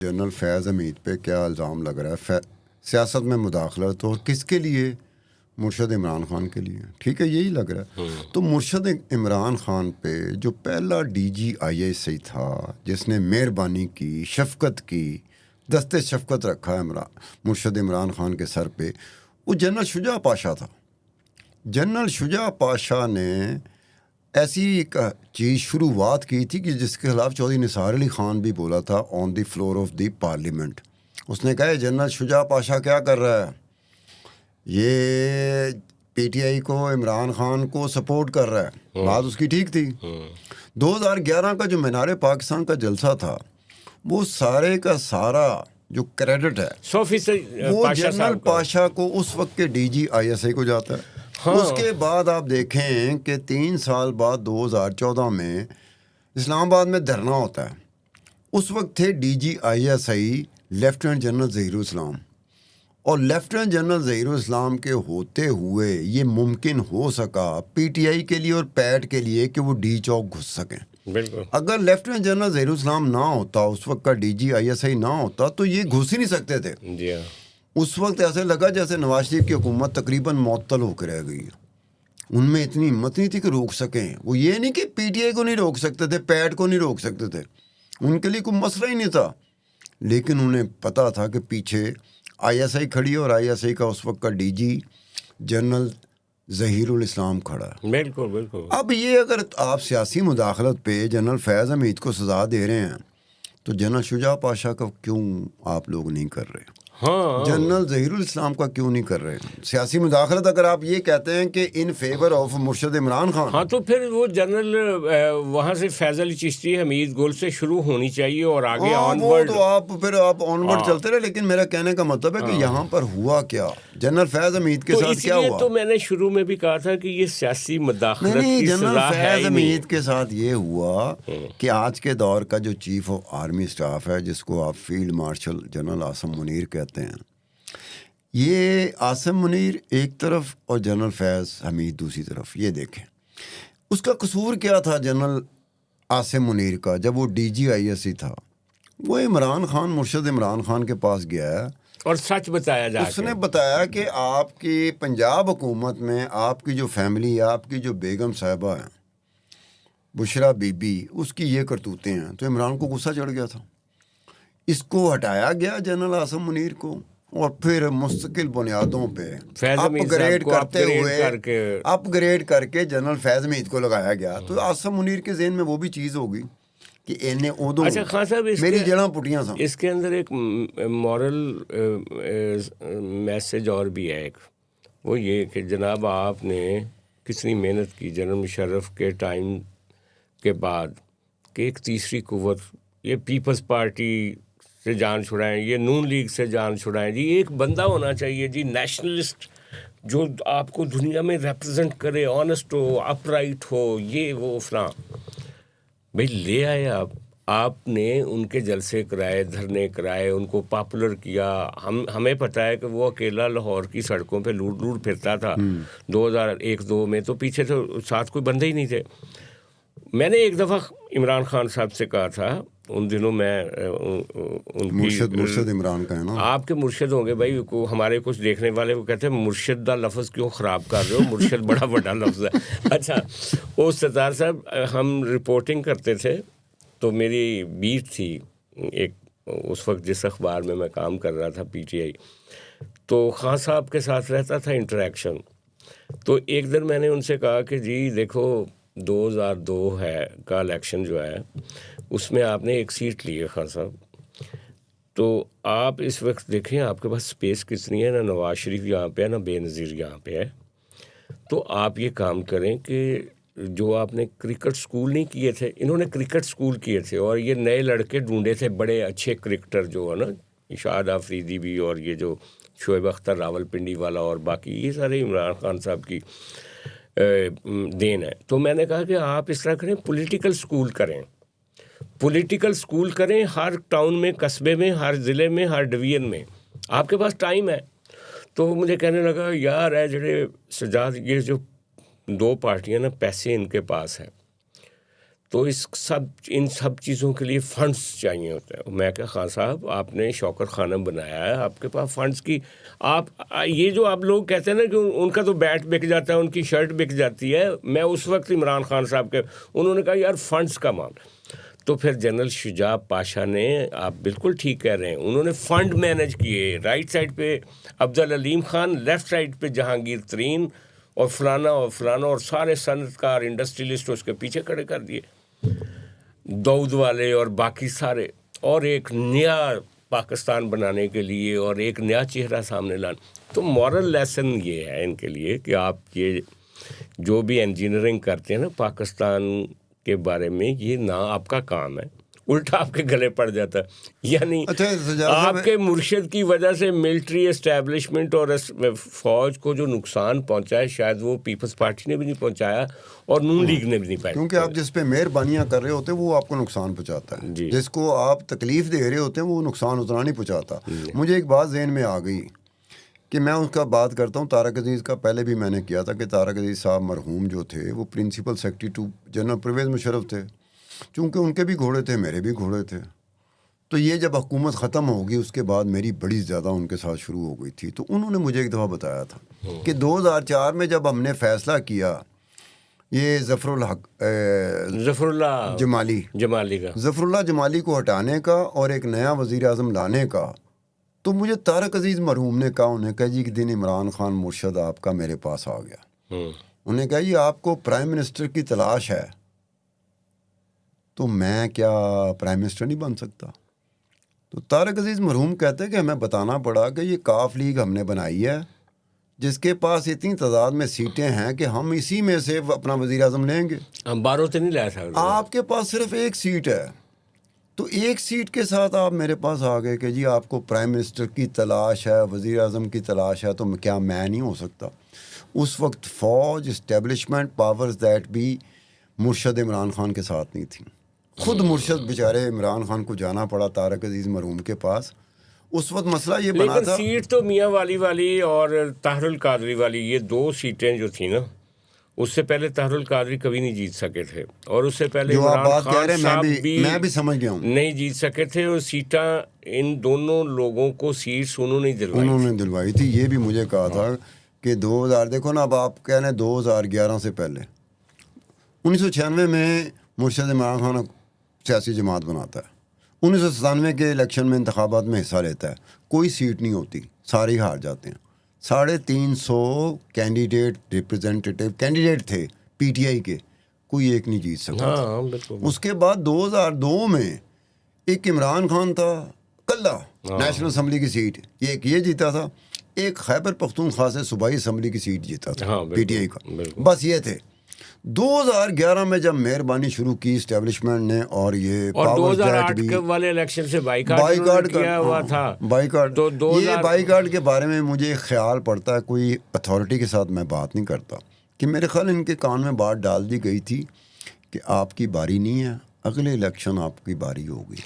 General फैज़ हमीद पे क्या इल्ज़ाम लग रहा है सियासत में मुदाखलत और किसके लिए? मुर्शद इमरान खान के लिए। ठीक है, यही लग रहा है। तो मुर्शद इमरान खान पे जो पहला DGISI था जिसने मेहरबानी की, शफकत की, दस्ते शफकत रखा है मुर्शद इमरान खान के सर पे, वो जनरल शुजा पाशा था। जनरल शुजा पाशा ने ऐसी एक चीज़ शुरुआत की थी कि जिसके खिलाफ चौधरी निसार अली ख़ान भी बोला था on the floor of the parliament. उसने कहा जनरल शुजा पाशा क्या कर रहा है, ये PTI को, इमरान खान को सपोर्ट कर रहा है। बात उसकी ठीक थी। 2011 का जो मीनार पाकिस्तान का जलसा था, वो सारे का सारा जो क्रेडिट है 100% वो जनरल पाशा को, उस वक्त के DGISI को जाता है। हाँ। उसके बाद आप देखें कि 3 साल बाद 2014 में इस्लामाबाद में धरना होता है। उस वक्त थे DGISI लेफ्टिनेंट जनरल ज़हीरुल इस्लाम, और लेफ्टिनेंट जनरल ज़हीरुल इस्लाम के होते हुए ये मुमकिन हो सका PTI के लिए और पैट के लिए कि वो डी चौक घुस सकें। बिल्कुल। अगर लेफ्टिनेंट जनरल ज़हीरुल इस्लाम ना होता, उस वक्त का DGISI ना होता, तो ये घुस ही नहीं सकते थे। जी हाँ। उस वक्त ऐसे लगा जैसे नवाज शरीफ की हुकूमत तकरीबन मुअत्तल होकर रह गई है। उनमें इतनी हिम्मत नहीं थी कि रोक सकें। वो ये नहीं कि PTI को नहीं रोक सकते थे, पैट को नहीं रोक सकते थे, उनके लिए कोई मसला ही नहीं था। लेकिन उन्हें पता था कि पीछे ISI खड़ी है और ISI का उस वक्त का DG जनरल ज़हीरुल इस्लाम खड़ा है। बिल्कुल बिल्कुल। अब ये अगर आप सियासी मुदाखलत पे जनरल फैज़ हमीद को सज़ा दे रहे हैं, तो जनरल शुजा पाशा का क्यों आप लोग नहीं कर रहे? हाँ, जनरल ज़हीरुल इस्लाम का क्यों नहीं कर रहे? सियासी मुदाखलत अगर आप ये कहते हैं कि इन फेवर ऑफ मुर्शद इमरान खान, हाँ, तो फिर वो जनरल वहाँ से फैज़ल अली चिश्ती हमीद गुल से शुरू होनी चाहिए और आगे ऑनवर्ड। तो आप फिर आप ऑनवर्ड चलते रहे। लेकिन मेरा कहने का मतलब है कि यहाँ पर हुआ क्या, जनरल फैज़ हमीद के साथ क्या हुआ? तो मैंने शुरू में भी कहा था कि ये सियासी मुदाखलत नहीं, की जनरल सज़ा है फैज़ ही नहीं। हमीद के साथ ये हुआ कि आज के दौर का जो चीफ ऑफ आर्मी स्टाफ है, जिसको आप field marshal general Asim Munir कहते हैं, ये आसिम मुनीर एक तरफ और जनरल फैज़ हमीद दूसरी तरफ। ये देखें उसका कसूर क्या था जनरल आसिम मुनीर का। जब वो DGISI था, वो इमरान खान, मुर्शद इमरान खान के पास गया है और सच बताया जाए। उसने बताया कि आपकी पंजाब हुकूमत में आपकी जो फैमिली है, आपकी जो बेगम साहिबा है बुशरा बीबी, उसकी ये करतूतें हैं। तो इमरान को गुस्सा चढ़ गया था, इसको हटाया गया जनरल आसिम मुनीर को, और फिर मुस्तकिल बुनियादों पे अपग्रेड करके जनरल फैज़ हमीद को लगाया गया। तो आसिम मुनीर के ज़हन में वो भी चीज़ होगी कि इन्हें उदो अच्छा खान साहब, मेरी जड़ा पुटियां सा। इसके अंदर एक मॉरल मैसेज और भी है एक, वो ये कि जनाब आपने कितनी मेहनत की जनरल मुशर्रफ के टाइम के बाद कि एक तीसरी कुव्वत, ये पीपल्स पार्टी से जान छुड़ाएं, ये नून लीग से जान छुड़ाएं। जी एक बंदा होना चाहिए जी, नेशनलिस्ट, जो आपको दुनिया में रिप्रेजेंट करे, ऑनेस्ट हो, अपराइट हो, ये वो फलां। भाई ले आए आपने उनके जलसे कराए, धरने कराए, उनको पॉपुलर किया। हमें पता है कि वो अकेला लाहौर की सड़कों पे लूट फिरता था 2001-2 में, तो पीछे तो साथ कोई बंदे ही नहीं थे। मैंने एक दफ़ा इमरान खान साहब से कहा था, उन दिनों मैं उनकी मुर्शद इमरान का है ना, आपके मुर्शद होंगे भाई, को हमारे कुछ देखने वाले को कहते हैं मुर्शद दा लफ्ज़ क्यों ख़राब कर रहे हो, मुर्शद बड़ा बड़ा लफ्ज़ है। अच्छा, वो सत्तार साहब, हम रिपोर्टिंग करते थे तो मेरी बीट थी एक, उस वक्त जिस अखबार में मैं काम कर रहा था PTI, तो खान साहब के साथ रहता था इंटरेक्शन। तो एक दिन मैंने उनसे कहा कि जी देखो 2002 है का इलेक्शन जो है, उसमें आपने एक सीट ली है खान साहब, तो आप इस वक्त देखें आपके पास स्पेस कितनी है, ना नवाज शरीफ यहाँ पे है, ना बेनज़ीर यहाँ पे है। तो आप ये काम करें कि जो आपने क्रिकेट स्कूल नहीं किए थे, इन्होंने क्रिकेट स्कूल किए थे और ये नए लड़के ढूंढे थे, बड़े अच्छे क्रिकेटर जो है ना, इशाद आफरीदी भी, और ये जो शोएब अख्तर रावलपिंडी वाला, और बाकी ये सारे इमरान खान साहब की देन है। तो मैंने कहा कि आप इस तरह करें, पॉलिटिकल स्कूल करें, पॉलिटिकल स्कूल करें हर टाउन में, कस्बे में, हर ज़िले में, हर डिवीज़न में, आपके पास टाइम है। तो मुझे कहने लगा यार है जड़े सजाद, ये जो 2 पार्टियां ना, पैसे इनके पास है, तो इन सब चीज़ों के लिए फंड्स चाहिए होते हैं। मैं क्या खान साहब, आपने शौकत खानम बनाया है, आपके पास फंड्स की ये जो आप लोग कहते हैं ना कि उनका तो बैट बिक जाता है, उनकी शर्ट बिक जाती है। मैं उस वक्त इमरान खान साहब के, उन्होंने कहा यार फंड्स का मामला, तो फिर जनरल शुजा पाशा ने, आप बिल्कुल ठीक कह रहे हैं, उन्होंने फ़ंड मैनेज किए। राइट साइड पे अफजल अलीम खान, लेफ़्ट साइड पे जहांगीर तरीन और फलाना और सारे सनतकार इंडस्ट्रियलिस्ट उसके पीछे खड़े कर दिए, दाऊद वाले और बाकी सारे, और एक नया पाकिस्तान बनाने के लिए और एक नया चेहरा सामने लाना। तो मॉरल लेसन ये है इनके लिए कि आप ये जो भी इंजीनियरिंग करते हैं ना पाकिस्तान के बारे में, ये ना आपका काम है, उल्टा आपके गले पड़ जाता है। यानी आपके मुर्शिद की वजह से मिलिट्री एस्टैब्लिशमेंट और फौज को जो नुकसान पहुंचा है, शायद वो पीपल्स पार्टी ने भी नहीं पहुंचाया और नून लीग ने भी नहीं पाया, क्योंकि आप जिस पे मेहरबानियां कर रहे होते हैं वो आपको नुकसान पहुंचाता है, जिसको आप तकलीफ दे रहे होते हैं वो नुकसान उतना नहीं पहुंचाता। मुझे एक बात ज़हन में आ गई कि मैं उसका बात करता हूँ, तारक अजीज़ का पहले भी मैंने किया था कि तारक अजीज़ साहब मरहूम जो थे वो principal secretary to General Parvez Musharraf थे। चूँकि उनके भी घोड़े थे, मेरे भी घोड़े थे, तो ये जब हुकूमत ख़त्म होगी उसके बाद मेरी बड़ी ज़्यादा उनके साथ शुरू हो गई थी। तो उन्होंने मुझे एक दफ़ा बताया था कि 2004 में जब हमने फ़ैसला किया ये ज़फ़रुल्लाह जमाली को हटाने का और एक नया वज़ीर आज़म लाने का, तो मुझे तारक अजीज़ मरहूम ने कहा, उन्हें कहा जी एक दिन इमरान खान मुर्शद आपका मेरे पास आ गया, उन्हें कहा जी आपको प्राइम मिनिस्टर की तलाश है, तो मैं क्या प्राइम मिनिस्टर नहीं बन सकता? तो तारक अजीज़ मरहूम कहते हैं कि हमें बताना पड़ा कि ये काफ लीग हमने बनाई है जिसके पास इतनी तादाद में सीटें हैं कि हम इसी में से अपना वज़ीर आज़म लेंगे, हम बारों से नहीं ला सकते, आपके पास सिर्फ एक सीट है। तो एक सीट के साथ आप मेरे पास आ गए कि जी आपको प्राइम मिनिस्टर की तलाश है, वज़ीर आज़म की तलाश है, तो क्या मैं नहीं हो सकता? उस वक्त फ़ौज इस्टेब्लिशमेंट पावर्स दैट भी मुर्शद इमरान खान के साथ नहीं थी। खुद मुर्शद बेचारे इमरान खान को जाना पड़ा तारक अजीज़ मरहूम के पास। उस वक्त मसला ये बना था, सीट तो मियाँ वाली और ताहरुल कादरी वाली, ये दो सीटें जो थी ना, उससे पहले ताहरुल कादरी कभी नहीं जीत सके थे, और उससे पहले जो आप बात कह रहे हैं मैं भी समझ गया हूँ, नहीं जीत सके थे। और सीटा इन दोनों लोगों को सीट्स उन्होंने दिलवाई थी। ये भी मुझे कहा था कि 2000, देखो ना, अब आप कह रहे हैं 2011 से पहले 1996 में मुर्शद इमरान खान सियासी जमात बनाता है, 1997 के इलेक्शन में इंतखाबात में हिस्सा लेता है, कोई सीट नहीं होती, सारे हार जाते हैं। 350 कैंडिडेट रिप्रेजेंटेटिव कैंडिडेट थे पीटीआई के, कोई एक नहीं जीत सका। उसके बाद 2002 में एक इमरान खान था कल्ला, नेशनल असम्बली की सीट, एक ये जीता था, एक खैबर पख्तूनख्वा से सूबाई असम्बली की सीट जीता था पीटीआई का, बस ये थे। 2011 में जब मेहरबानी शुरू की इस्टेब्लिशमेंट ने और ये और 2008 के वाले इलेक्शन से बाइकाट किया हुआ था, बाइकाट, तो ये बाइकाट के बारे में मुझे ख्याल पड़ता है, कोई अथॉरिटी के साथ मैं बात नहीं करता, कि मेरे ख्याल इनके कान में बात डाल दी गई थी कि आपकी बारी नहीं है, अगले इलेक्शन आपकी बारी होगी।